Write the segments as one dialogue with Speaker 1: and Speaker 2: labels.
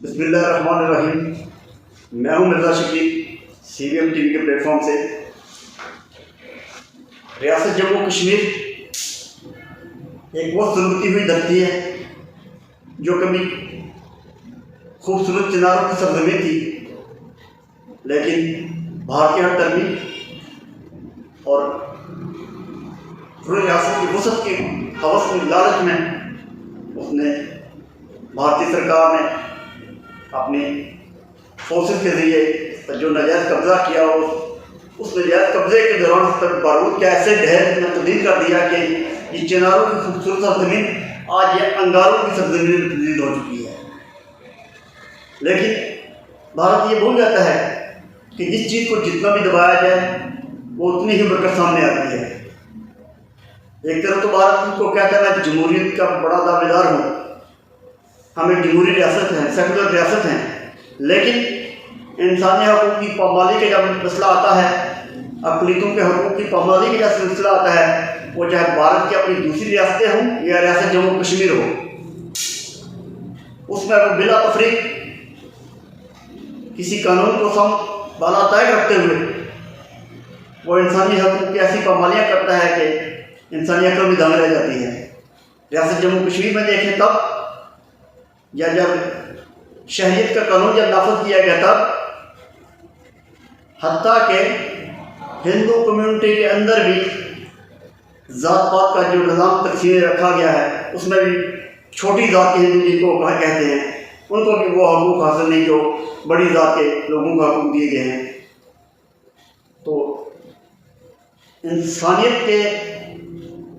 Speaker 1: بسم اللہ الرحمن الرحیم۔ میں ہوں Mirza Shakeel, C B M TV کے پلیٹ فارم سے۔ ریاست جموں کشمیر ایک بہت ضرورتی ہوئی دھرتی ہے جو کبھی خوبصورت چناروں کی سرزمین تھی، لیکن بھارتی ہر ترمیم اور پورے ریاست کی وسعت کی حوث میں لالچ میں اس نے بھارتی سرکار نے اپنی فورسز کے ذریعے جو ناجائز قبضہ کیا، اس ناجائز قبضے کے دوران اس پر بارود کے ایسے ڈھیر میں تبدیل کر دیا کہ یہ چناروں کی خوبصورت سرزمین آج یہ انگاروں کی سرزمین میں تبدیل ہو چکی ہے۔ لیکن بھارت یہ بھول جاتا ہے کہ جس چیز کو جتنا بھی دبایا جائے وہ اتنی ہی برکت سامنے آتی ہے۔ ایک طرف تو بھارت کو کہتا ہے میں جمہوریت کا بڑا دعویدار ہوں، ہم ایک جمہوری ریاست ہیں، سیکولر ریاست ہیں، لیکن انسانی حقوق کی پامالی کا جب مسئلہ آتا ہے، اقلیتوں کے حقوق کی پامالی کا جب مسئلہ آتا ہے، وہ چاہے بھارت کی اپنی دوسری ریاستیں ہوں یا ریاست جموں کشمیر ہو، اس میں وہ بلا تفریق کسی قانون کو سم بالا طے رکھتے ہوئے وہ انسانی حقوق کی ایسی پامالیاں کرتا ہے کہ انسانی عقل بھی دانگ رہ جاتی ہے۔ ریاست جموں کشمیر میں دیکھیں تب، یا جب شہریت کا قانون جب نافذ کیا گیا تب، حتیٰ کہ ہندو کمیونٹی کے اندر بھی ذات پات کا جو نظام تقسیم رکھا گیا ہے، اس میں بھی چھوٹی ذات کے ہندو جن کو کہتے ہیں، ان کو بھی وہ حقوق حاصل نہیں جو بڑی ذات کے لوگوں کو حقوق دیے گئے ہیں۔ تو انسانیت کے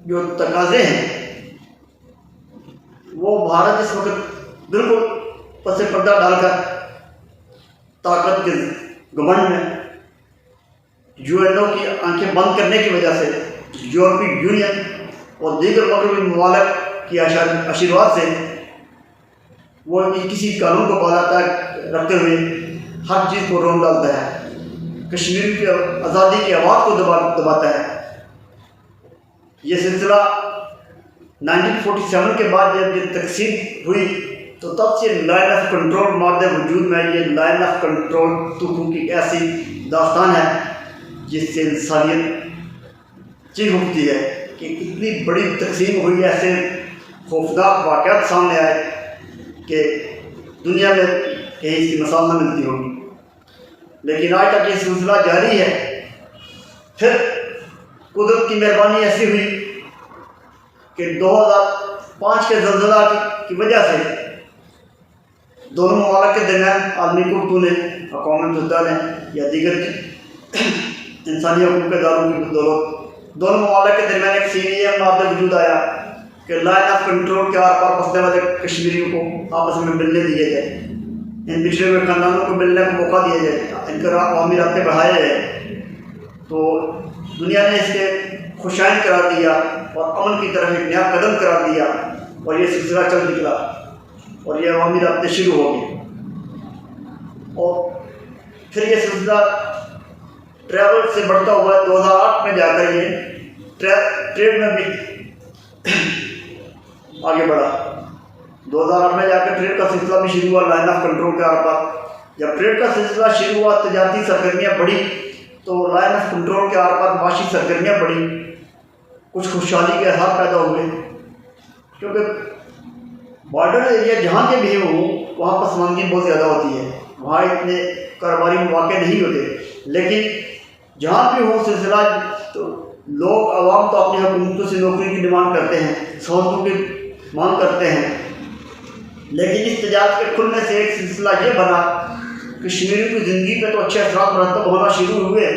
Speaker 1: جو تقاضے ہیں وہ بھارت اس وقت بالکل پس پردہ ڈال کر طاقت کے گھمنڈ میں UN کی آنکھیں بند کرنے کی وجہ سے، یورپی یونین اور دیگر مغربی ممالک کی آشیرواد سے وہ کسی قانون کو بالا طے رکھتے ہوئے ہر چیز کو روک ڈالتا ہے، کشمیر کی آزادی کی آواز کو دباتا ہے۔ یہ سلسلہ 1947 کے بعد جب یہ تقسیم ہوئی تو تب سے لائن آف کنٹرول مادے وجود میں یہ لائن آف کنٹرول تو کی ایسی داستان ہے جس سے انسانیت چیخ اٹھتی ہے کہ اتنی بڑی تقسیم ہوئی، ایسے خوفناک واقعات سامنے آئے کہ دنیا میں کہیں اس کی مثال نہ ملتی ہوگی۔ لیکن آج تک یہ سلسلہ جاری ہے۔ پھر قدرت کی مہربانی ایسی ہوئی کہ 2005 کے زلزلہ کی وجہ سے دونوں ممالک کے درمیان عالمی قوتوں نے، اقوام متحدہ نے یا دیگر انسانی حقوق کے اداروں کی بدولت دونوں ممالک کے درمیان ایک CBM مادہ وجود آیا کہ لائن آف کنٹرول کے آر پار بسنے والے کشمیریوں کو آپس میں ملنے دیے جائے، ان پچھڑے ہوئے خاندانوں کو ملنے کا موقع دیا جائے، ان کا عوامی رابطے بڑھائے جائے۔ تو دنیا نے اس کے خوشائن قرار دیا اور امن کی طرف ایک نیا قدم قرار دیا، اور یہ سلسلہ چل نکلا اور یہ عوامی رابطے شروع ہو گئے۔ اور پھر یہ سلسلہ ٹریول سے بڑھتا ہوا 2008 میں جا کر یہ ٹریڈ میں بھی آگے بڑھا۔ 2008 میں جا کر ٹریڈ کا سلسلہ بھی شروع ہوا لائن آف کنٹرول کے آر پار۔ جب ٹریڈ کا سلسلہ شروع ہوا، تجارتی سرگرمیاں بڑھی، تو لائن آف کنٹرول کے آر پار معاشی سرگرمیاں بڑھی، کچھ خوشحالی کے حال پیدا ہوئے، کیونکہ بارڈر ایریا جہاں کے بھی ہوں وہاں پسماندگی بہت زیادہ ہوتی ہے، وہاں اتنے کاروباری مواقع نہیں ہوتے، لیکن جہاں بھی ہوں سلسلہ تو لوگ عوام تو اپنی حکومتوں سے نوکری کی ڈیمانڈ کرتے ہیں، سہولتوں کی مانگ کرتے ہیں، لیکن اس تجارت کے کھلنے سے ایک سلسلہ یہ بنا کشمیریوں کی زندگی پہ تو اچھے اثرات مرتب ہونا شروع ہوئے،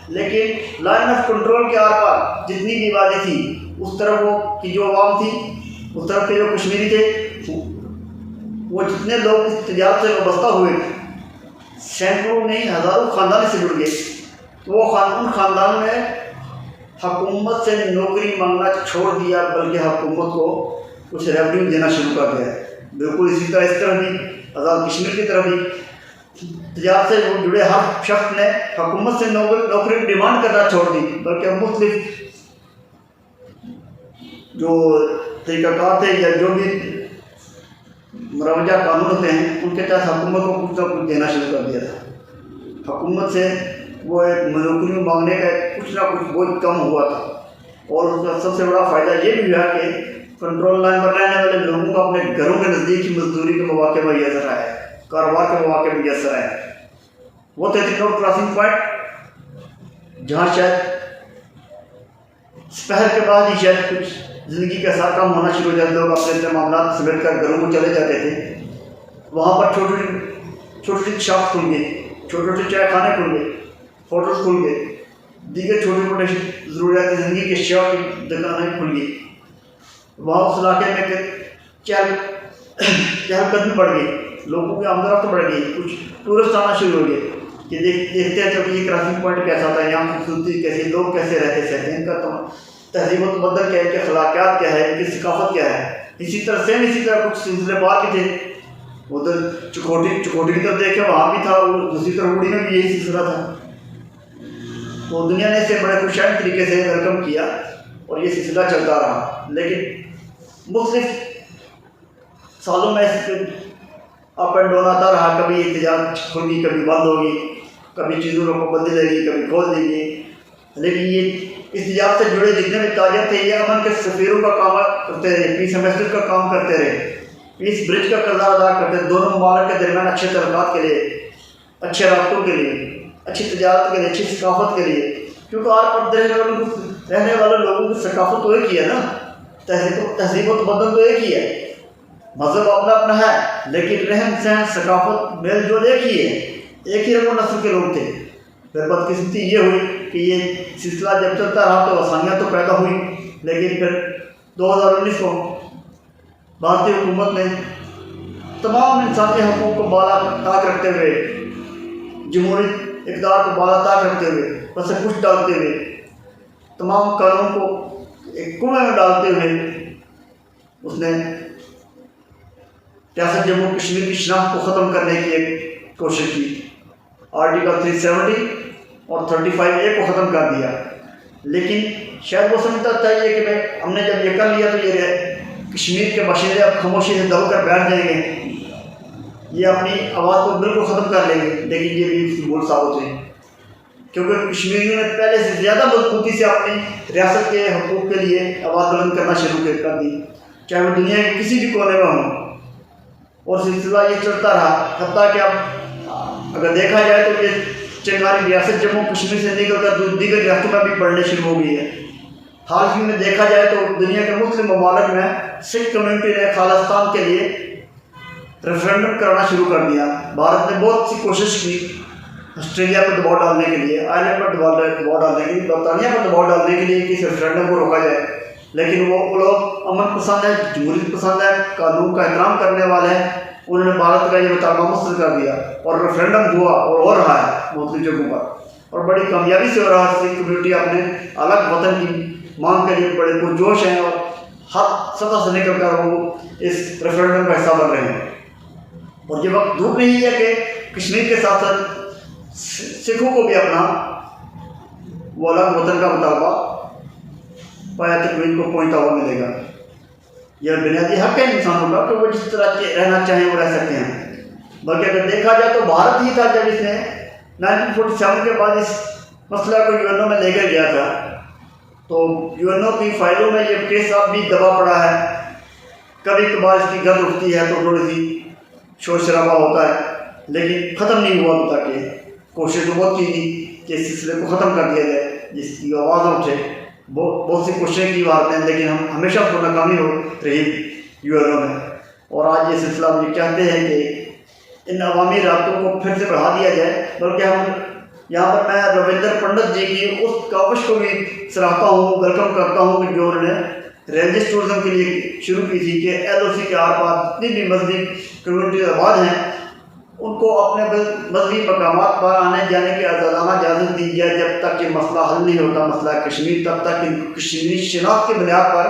Speaker 1: لیکن لائن آف کنٹرول کے آر پار جتنی بھی آبادی تھی اس طرف وہ کی جو عوام تھی، اس طرف کے جو کشمیری تھے، وہ جتنے لوگ اس تجارت سے وابستہ ہوئے، سینکڑوں نہیں ہزاروں خاندان سے جڑ گئے، تو وہ ان خاندانوں نے حکومت سے نوکری مانگنا چھوڑ دیا، بلکہ حکومت کو کچھ ریونیو دینا شروع کر دیا ہے۔ بالکل اسی طرح اس طرح بھی آزاد کشمیر کی طرف بھی تجارت سے جڑے ہر شخص نے حکومت سے نوکری کی ڈیمانڈ کرنا چھوڑ دی، بلکہ مختلف جو طریقہ کار تھے یا جو بھی مروجہ قانون ہوتے ہیں ان کے تحت حکومت کو کچھ نہ کچھ دینا شروع کر دیا تھا۔ حکومت سے وہ ایک نوکری مانگنے کا کچھ نہ کچھ بہت کم ہوا تھا، اور اس کا سب سے بڑا فائدہ یہ بھی ہوا کہ کنٹرول لائن پر رہنے والے لوگوں کو اپنے گھروں کے نزدیک ہی مزدوری کے مواقع میسر آئے، کاروبار کے مواقع میسر آئے۔ وہ تھے روڈ کراسنگ پوائنٹ جہاں شاید سپہر کے بعد ہی شاید کچھ زندگی کا ساتھ کام ہونا شروع ہو جاتا، لوگ اپنے اپنے معاملات سمیٹ کر گھروں کو چلے جاتے تھے۔ وہاں پر چھوٹی چھوٹی شاپ کھل گئی، چھوٹے چھوٹے چائے خانے کھل گئے، ہوٹل کھل گئے، دیگر چھوٹے موٹے ضروریات زندگی کے اشیاء کی دکانیں کھل گئی۔ وہاں اس علاقے میں چہل قدمی بڑھ گئی، لوگوں کی آمد و رفت بڑھ گئی، کچھ ٹورسٹ آنا شروع ہو گئے کہ دیکھتے ہیں جب یہ کراسنگ پوائنٹ کیسا تھا، یہاں خوبصورتی کیسی، لوگ کیسے رہتے تھے، ان کا تہذیب و تمدن کیا ہے، ان کے اخلاقیات کیا ہے، ان کی ثقافت کیا ہے۔ اسی طرح کچھ سلسلے بار کے تھے، ادھر چکوٹھی کی طرف دیکھے وہاں بھی تھا، دوسری طرف اڑی میں بھی یہی سلسلہ تھا۔ تو دنیا نے اسے بڑے خوشحال طریقے سے ویلکم کیا اور یہ سلسلہ چلتا رہا، لیکن مختلف سالوں میں اپ اینڈ ڈاؤن آتا رہا، کبھی احتجاج کھل گئی، کبھی بند ہوگی، کبھی چیزوں کو پابندی لگی، کبھی کھول دی گئی۔ لیکن یہ احتجاج سے جڑے جتنے بھی تاجر تھے یہ امن کے سفیروں کا کام کرتے رہے، پیس ایمبیسڈر کا کام کرتے رہے، پیس برج کا کردار ادا کرتے رہے، دونوں ممالک کے درمیان اچھے تعلقات کے لیے، اچھے رابطوں کے لیے، اچھی تجارت کے لیے، اچھی ثقافت کے لیے، کیونکہ ہر پردے رہنے والے لوگوں کی ثقافت تو ایک ہی ہے نا، تہذیب و تمدن تو ایک ہی ہے، مذہب اپنا اپنا ہے، لیکن رہن سہن ثقافت میل جول ایک ہی ہے، ایک ہی رنگ و نسل کے لوگ تھے۔ پھر بدقسمتی یہ ہوئی کہ یہ سلسلہ جب چلتا رہا تو آسانیاں تو پیدا ہوئی، لیکن پھر 2019 کو بھارتی حکومت نے تمام انسانی حقوق کو بالا طاق رکھتے ہوئے، جمہوری اقدار کو بالا طاق رکھتے ہوئے، بس کچھ ڈالتے ہوئے، تمام قانون کو ایک کنویں میں ڈالتے ہوئے اس نے ریاست جموں کشمیر کی شناخت کو ختم کرنے کی ایک کوشش کی۔ آرٹیکل 370 اور 35A کو ختم کر دیا، لیکن شاید وہ سمجھتا تھا یہ کہ ہم نے جب یہ کر لیا تو یہ کشمیر کے باشندے اب خاموشی سے دب کر بیٹھ جائیں گے، یہ اپنی آواز کو بالکل ختم کر لیں گے، لیکن یہ بھی بھول ثابت ہوئی، کیونکہ کشمیریوں نے پہلے سے زیادہ مضبوطی سے اپنی ریاست کے حقوق کے لیے آواز بلند کرنا شروع کر دی، چاہے وہ دنیا کے کسی بھی کونے میں ہوں، اور سلسلہ یہ چلتا رہا، حتیٰ کہ اب اگر دیکھا جائے تو یہ چنگاری ریاست جموں کشمیر سے نکل کر دیگر ریاستوں میں بھی بڑھنے شروع ہو گئی ہے۔ حال ہی میں دیکھا جائے تو دنیا کے مختلف ممالک میں سکھ کمیونٹی نے خالصتان کے لیے ریفرینڈم کرانا شروع کر دیا۔ بھارت نے بہت سی کوشش کی آسٹریلیا پر دباؤ ڈالنے کے لیے، آئرلینڈ پر دباؤ ڈالنے کے لیے، برطانیہ پر دباؤ ڈالنے کے لیے کہ اس ریفرینڈم کو روکا جائے، لیکن وہ لوگ امن پسند ہے، جمہوریت پسند ہے، قانون کا احترام کرنے والے ہیں، انہوں نے بھارت کا یہ مطالبہ مسترد کر دیا اور ریفرینڈم ہوا اور ہو رہا ہے مختلف جگہوں پر، اور بڑی کامیابی سے ہو رہا ہے۔ سکھ کمیونٹی اپنے الگ وطن کی مانگ کے لیے بڑے پرجوش ہیں اور ہر سطح سے نکل کر وہ اس ریفرینڈم کا حصہ بن رہے ہیں، اور یہ وقت دور نہیں ہے کہ کشمیر کے ساتھ ساتھ سکھوں کو بھی اپنا وہ الگ وطن کا مطالبہ پایا تکمیل کو پہنچتا ہوا ملے گا۔ یہ بنیادی حق ہے انسانوں کا کہ وہ جس طرح رہنا چاہیں وہ رہ سکتے ہیں، بلکہ اگر دیکھا جائے تو بھارت ہی تھا جب اس نے 1947 کے بعد اس مسئلہ کو یو میں لے کر گیا تھا، تو یو کی فائلوں میں یہ کیس اب بھی دبا پڑا ہے، کبھی کبھار اس کی گرد اٹھتی ہے تو تھوڑی سی شور شرابہ ہوتا ہے، لیکن ختم نہیں ہوا ابھی تک۔ یہ کوشش تو بہت کی تھی کہ اس سلسلے کو ختم کر دیا جائے، جس کی آواز نہ اٹھے، بہت سی کوششیں کی بھارت نے، لیکن ہم ہمیشہ کو ناکامی ہو رہی یو میں، اور آج یہ سلسلہ ہم یہ چاہتے ہیں کہ ان عوامی رابطوں کو پھر سے بڑھا دیا جائے، بلکہ ہم یہاں پر میں رویندر پنڈت جی کی اس کاوش کو بھی سراہتا ہوں، ویلکم کرتا ہوں کہ جو انہوں نے ریلیجس ٹورزم کے لیے شروع کی تھی کہ LOC کے آر پار جتنی بھی مذہبی کمیونٹیز آباد ہیں ان کو اپنے مذہبی مقامات پر آنے جانے کی آزادانہ اجازت دی جائے جب تک یہ مسئلہ حل نہیں ہوتا، مسئلہ کشمیر، تب تک کشمیری شناخت کی بنیاد پر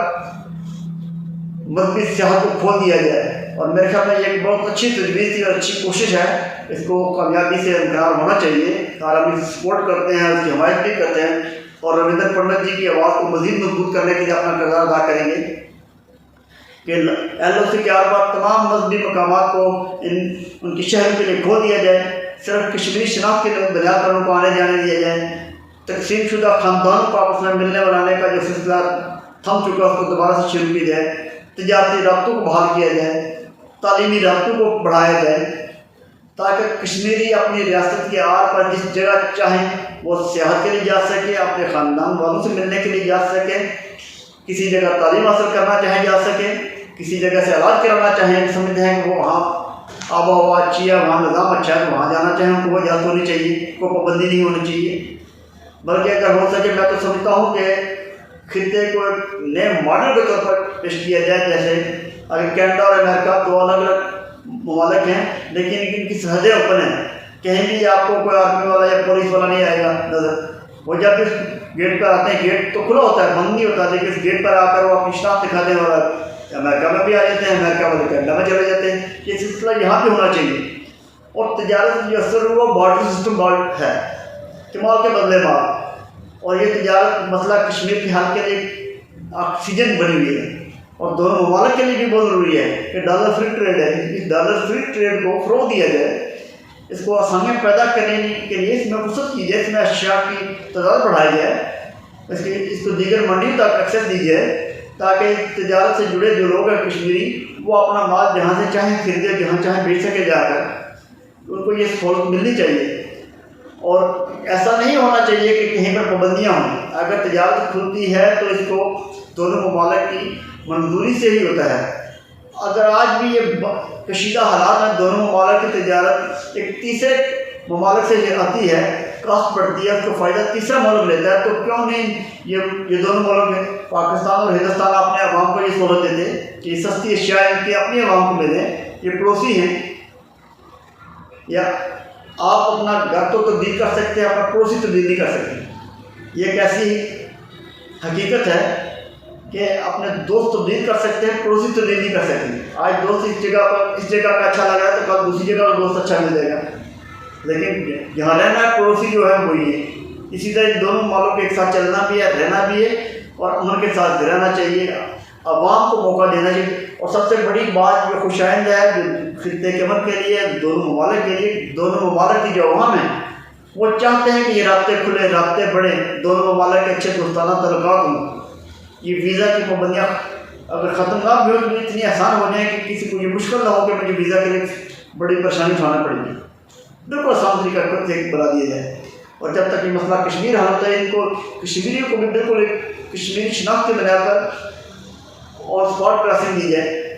Speaker 1: مذہبی سیاحت کو کھول دیا جائے۔ اور میرے خیال میں یہ ایک بہت اچھی تجویز تھی اور اچھی کوشش ہے، اس کو کامیابی سے انقرار ہونا چاہیے، اور ہم اس سپورٹ کرتے ہیں، اس کی حمایت بھی کرتے ہیں، اور رویندر پنڈت جی کی آواز کو مزید مضبوط کرنے کے لیے اپنا کردار ادا کریں گے۔ کہ LOC کے آر تمام مذہبی مقامات کو ان کی شہر کے لیے کھول دیا جائے، صرف کشمیری شناخت کے بنیاد پر ان کو آنے جانے دیا جائے، تقسیم شدہ خاندانوں کو آپس میں ملنے ولانے کا جو سلسلہ تھم چکا اس کو دوبارہ سے شروع کیا جائے، تجارتی رابطوں کو بحال کیا جائے، تعلیمی رابطوں کو بڑھایا جائے، تاکہ کشمیری اپنی ریاست کے آر پر جس جگہ چاہیں وہ سیاحت کے لیے جا سکے، اپنے خاندان والوں سے ملنے کے لیے جا سکے، کسی جگہ تعلیم حاصل کرنا چاہیں جا سکے، کسی جگہ سے علاج کرانا چاہیں، سمجھتے ہیں کہ وہ وہاں آب و ہوا اچھی ہے، وہاں نظام اچھا ہے، وہاں جانا چاہیں ان کو اجازت ہونی چاہیے، کوئی پابندی نہیں ہونی چاہیے، بلکہ اگر ہو سکے میں تو سمجھتا ہوں کہ خطے کو ایک نئے ماڈل کے طور پر پیش کیا جائے، جیسے اگر کینیڈا اور امریکہ دو الگ الگ ممالک ہیں لیکن ان کی سرحدیں اوپن ہیں، کہیں بھی آپ کو کوئی آرمی والا یا پولیس والا نہیں آئے گا نظر، وہ جب اس گیٹ پر آتے ہیں گیٹ تو کھلا ہوتا ہے، بند نہیں ہوتا، لیکن اس گیٹ پر آ کر وہ اپنی شناخت دکھاتے ہیں اور امریکہ میں بھی آ جاتے ہیں، امریکہ والے کینیڈا میں چلے جاتے ہیں، یہ سلسلہ یہاں بھی ہونا چاہیے۔ اور تجارت جو اثر وہ بارڈر سسٹم ہے، کمال کے بدلے مال، اور یہ تجارت مسئلہ کشمیر کے حل کے لیے آکسیجن بنی ہوئی ہے، اور دونوں ممالک کے لیے بھی بہت ضروری ہے کہ ڈالر فری ٹریڈ ہے، اس ڈالر فری ٹریڈ کو فروغ دیا جائے، اس کو آسانیاں پیدا کرنے کے لیے اس میں وسعت کی جائے، اس میں اشیاء کی تعداد بڑھائی جائے، اس کو دیگر منڈیوں تک ایکسیس دی جائے، تاکہ تجارت سے جڑے جو لوگ ہیں کشمیری وہ اپنا مال جہاں سے چاہیں خریدے، جہاں چاہیں بیچ سکے جا کر، ان کو یہ سہولت ملنی چاہیے۔ اور ایسا نہیں ہونا چاہیے کہ کہیں پر پابندیاں ہوں، اگر تجارت کھلتی ہے تو اس کو دونوں ممالک کی منظوری سے ہی ہوتا ہے۔ اگر آج بھی یہ کشیدہ حالات میں دونوں ممالک کی تجارت ایک تیسرے ممالک سے آتی ہے، کاسٹ بڑھتی ہے، اس کو فائدہ تیسرا ملک لیتا ہے، تو کیوں نہیں یہ دونوں ملک ہیں پاکستان اور ہندوستان اپنے عوام کو یہ سہولت دیتے کہ یہ سستی اشیاء ان کی اپنی عوام کو ملیں، یہ پڑوسی ہیں، یا آپ اپنا گھر تو تبدیل کر سکتے ہیں، اپنا پڑوسی تبدیل نہیں کر سکتے۔ یہ ایک ایسی حقیقت ہے کہ اپنے دوست تبدیل کر سکتے ہیں، پڑوسی تبدیل نہیں کر سکتے۔ آج دوست اس جگہ کا اچھا لگا ہے تو کل دوسری جگہ کا دوست اچھا مل جائے گا، لیکن جہاں رہنا ہے پڑوسی جو ہے وہی ہے۔ اسی طرح دونوں ممالک کے ایک ساتھ چلنا بھی ہے، رہنا بھی ہے، اور امن کے ساتھ رہنا چاہیے، عوام کو موقع دینا چاہیے۔ اور سب سے بڑی بات جو خوش آئند ہے جو خطے کے امن کے لیے، دونوں ممالک کے لیے، دونوں ممالک کی جو عوام ہیں وہ چاہتے ہیں کہ یہ رابطے کھلے، رابطے بڑھیں، دونوں ممالک کے اچھے دوستانہ تعلقات ہوں۔ یہ ویزا کی پابندیاں اگر ختم نہ بھی ہو تو اتنی آسان ہو جائیں کہ کسی کو یہ مشکل نہ ہو کہ مجھے ویزا کے لیے بڑی پریشانی اٹھانا پڑے گی، بالکل آسان طریقہ سے بنا دیا جائے۔ اور جب تک یہ مسئلہ کشمیر حل ہوتا ہے، ان کو کشمیریوں کو بھی بالکل ایک کشمیری شناخت کے بنا کر اور اسپاٹ کراسنگ دی جائے،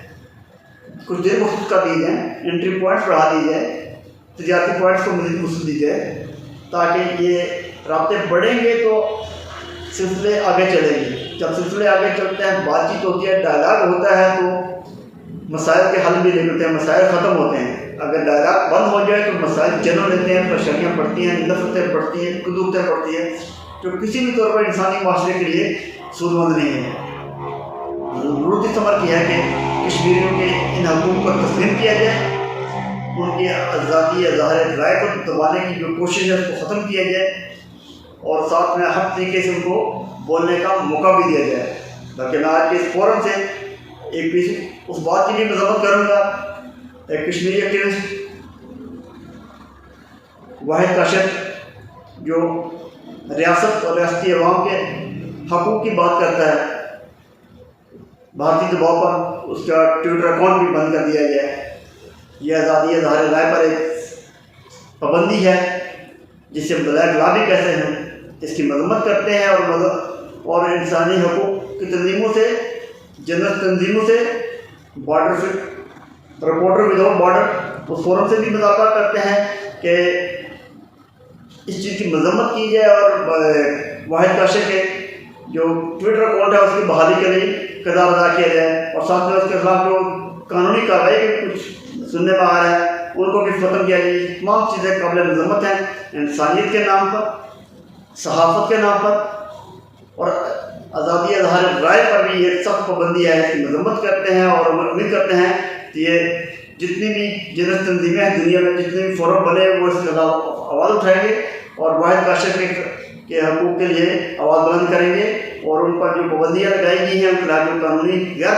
Speaker 1: کچھ دیر مخصوص کر دی جائیں، انٹری پوائنٹس بڑھا دی جائے، تجارتی پوائنٹس کو مزید وصول دی جائے، تاکہ یہ رابطے بڑھیں گے تو سلسلے آگے چلیں گے۔ جب سلسلے آگے چلتے ہیں، بات چیت ہوتی ہے، ڈائلاگ ہوتا ہے، تو مسائل کے حل بھی نکلتے ہیں، مسائل ختم ہوتے ہیں۔ اگر ڈائلاگ بند ہو جائے تو مسائل جنم لیتے ہیں، پریشانیاں بڑھتی ہیں، نفرتیں بڑھتی ہیں، قدوتیں بڑھتی ہیں، جو کسی بھی طور پر انسانی معاشرے کے لیے سود مند نہیں ہے۔ ضرورت اس عمر کی ہے کہ کشمیریوں کے ان حقوق کو تسلیم کیا جائے، ان کی آزادی اظہار رائے کو دبانے کی جو کوشش ہے اس کو ختم کیا جائے، اور ساتھ میں ہر طریقے سے ان کو بولنے کا موقع بھی دیا جائے۔ بلکہ میں آج کے اس فورم سے ایک اس بات کی بھی مذمت کروں گا، ایک کشمیری ایکٹیوسٹ واحد کاشف جو ریاست اور ریاستی عوام کے حقوق کی بات کرتا ہے، بھارتی دباؤ پر اس کا ٹویٹر اکاؤنٹ بھی بند کر دیا گیا ہے۔ یہ آزادی اظہار رائے پر ایک پابندی ہے جسے بلیک لا بھی کہتے ہیں، اس کی مذمت کرتے ہیں، اور انسانی حقوق کی تنظیموں سے، جنرل تنظیموں سے، رپورٹر وداؤٹ بارڈر اس فورم سے بھی مطالبہ کرتے ہیں کہ اس چیز کی مذمت کی جائے، اور واحد کاشف کے جو ٹویٹر اکاؤنٹ ہے اس کی بحالی کے لیے کردار ادا کیا جائے، اور ساتھ میں اس کے خلاف جو قانونی کارروائی کے کچھ سننے میں آ رہا ہے ان کو بھی ختم کیا جائے۔ تمام چیزیں قابل مذمت ہیں، انسانیت کے نام پر، صحافت کے نام پر، اور آزادی اظہار رائے پر بھی ایک سخت پابندی ہے، اس کی مذمت کرتے ہیں، اور امید کرتے ہیں کہ یہ جتنی بھی جنرل تنظیمیں ہیں دنیا میں، جتنے بھی فورم بنے وہ اس کے خلاف آواز اٹھائیں گے، اور واحد کاشف کے حقوق کے لیے آواز بلند کریں گے، اور ان پر جو پابندیاں لگائی گئی ہیں ان کے خلاف جو قانونی غیر